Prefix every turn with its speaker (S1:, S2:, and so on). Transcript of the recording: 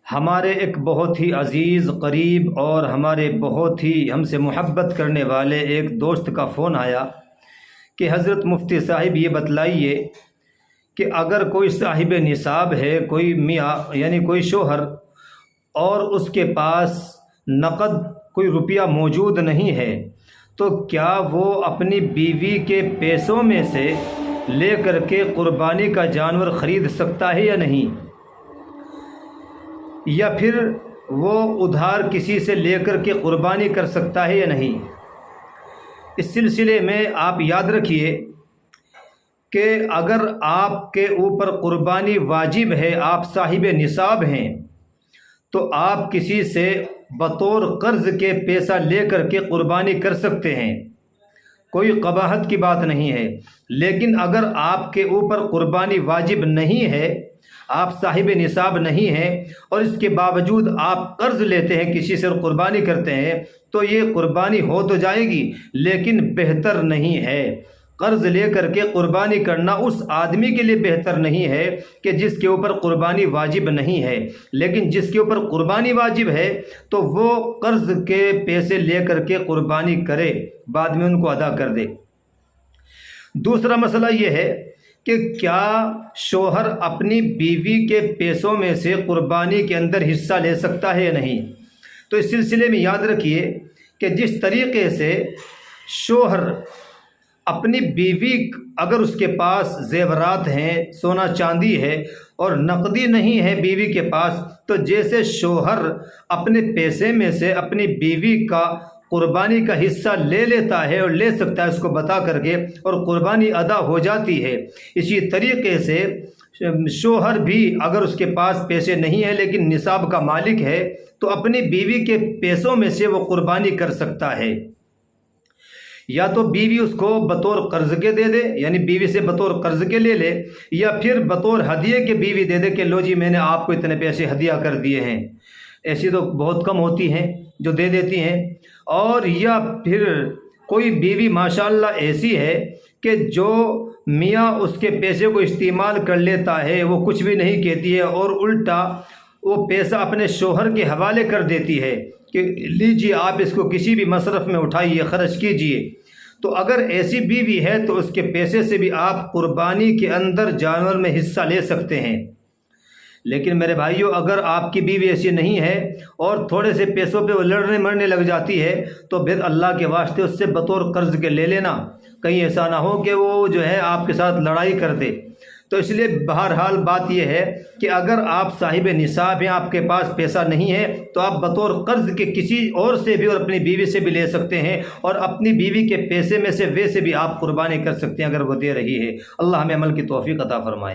S1: ہمارے ایک بہت ہی عزیز قریب اور ہمارے بہت ہی ہم سے محبت کرنے والے ایک دوست کا فون آیا کہ حضرت مفتی صاحب یہ بتلائیے کہ اگر کوئی صاحب نصاب ہے، کوئی میاں یعنی کوئی شوہر، اور اس کے پاس نقد کوئی روپیہ موجود نہیں ہے، تو کیا وہ اپنی بیوی کے پیسوں میں سے لے کر کے قربانی کا جانور خرید سکتا ہے یا نہیں، یا پھر وہ ادھار کسی سے لے کر کے قربانی کر سکتا ہے یا نہیں؟ اس سلسلے میں آپ یاد رکھیے کہ اگر آپ کے اوپر قربانی واجب ہے، آپ صاحب نصاب ہیں، تو آپ کسی سے بطور قرض کے پیسہ لے کر کے قربانی کر سکتے ہیں، کوئی قباحت کی بات نہیں ہے۔ لیکن اگر آپ کے اوپر قربانی واجب نہیں ہے، آپ صاحب نصاب نہیں ہیں، اور اس کے باوجود آپ قرض لیتے ہیں، کسی سے قربانی کرتے ہیں، تو یہ قربانی ہو تو جائے گی لیکن بہتر نہیں ہے۔ قرض لے کر کے قربانی کرنا اس آدمی کے لیے بہتر نہیں ہے کہ جس کے اوپر قربانی واجب نہیں ہے، لیکن جس کے اوپر قربانی واجب ہے تو وہ قرض کے پیسے لے کر کے قربانی کرے، بعد میں ان کو ادا کر دے۔ دوسرا مسئلہ یہ ہے کہ کیا شوہر اپنی بیوی کے پیسوں میں سے قربانی کے اندر حصہ لے سکتا ہے یا نہیں؟ تو اس سلسلے میں یاد رکھیے کہ جس طریقے سے شوہر اپنی بیوی، اگر اس کے پاس زیورات ہیں، سونا چاندی ہے اور نقدی نہیں ہے بیوی کے پاس، تو جیسے شوہر اپنے پیسے میں سے اپنی بیوی کا قربانی کا حصہ لے لیتا ہے اور لے سکتا ہے اس کو بتا کر کے، اور قربانی ادا ہو جاتی ہے، اسی طریقے سے شوہر بھی اگر اس کے پاس پیسے نہیں ہیں لیکن نصاب کا مالک ہے تو اپنی بیوی کے پیسوں میں سے وہ قربانی کر سکتا ہے۔ یا تو بیوی اس کو بطور قرض کے دے دے، یعنی بیوی سے بطور قرض کے لے لے، یا پھر بطور ہدیے کے بیوی دے دے کہ لو جی میں نے آپ کو اتنے پیسے ہدیہ کر دیے ہیں۔ ایسی تو بہت کم ہوتی ہیں جو دے دیتی ہیں۔ اور یا پھر کوئی بیوی ماشاءاللہ ایسی ہے کہ جو میاں اس کے پیسے کو استعمال کر لیتا ہے، وہ کچھ بھی نہیں کہتی ہے اور الٹا وہ پیسہ اپنے شوہر کے حوالے کر دیتی ہے کہ لیجیے آپ اس کو کسی بھی مصرف میں اٹھائیے، خرچ کیجیے۔ تو اگر ایسی بیوی ہے تو اس کے پیسے سے بھی آپ قربانی کے اندر جانور میں حصہ لے سکتے ہیں۔ لیکن میرے بھائیوں، اگر آپ کی بیوی ایسی نہیں ہے اور تھوڑے سے پیسوں پہ وہ لڑنے مرنے لگ جاتی ہے تو پھر اللہ کے واسطے اس سے بطور قرض کے لے لینا، کہیں ایسا نہ ہو کہ وہ جو ہے آپ کے ساتھ لڑائی کر دے۔ تو اس لیے بہرحال بات یہ ہے کہ اگر آپ صاحب نصاب ہیں، آپ کے پاس پیسہ نہیں ہے، تو آپ بطور قرض کے کسی اور سے بھی اور اپنی بیوی سے بھی لے سکتے ہیں، اور اپنی بیوی کے پیسے میں سے ویسے بھی آپ قربانی کر سکتے ہیں اگر وہ دے رہی ہے۔ اللہ ہمیں عمل کی توفیق عطا فرمائے۔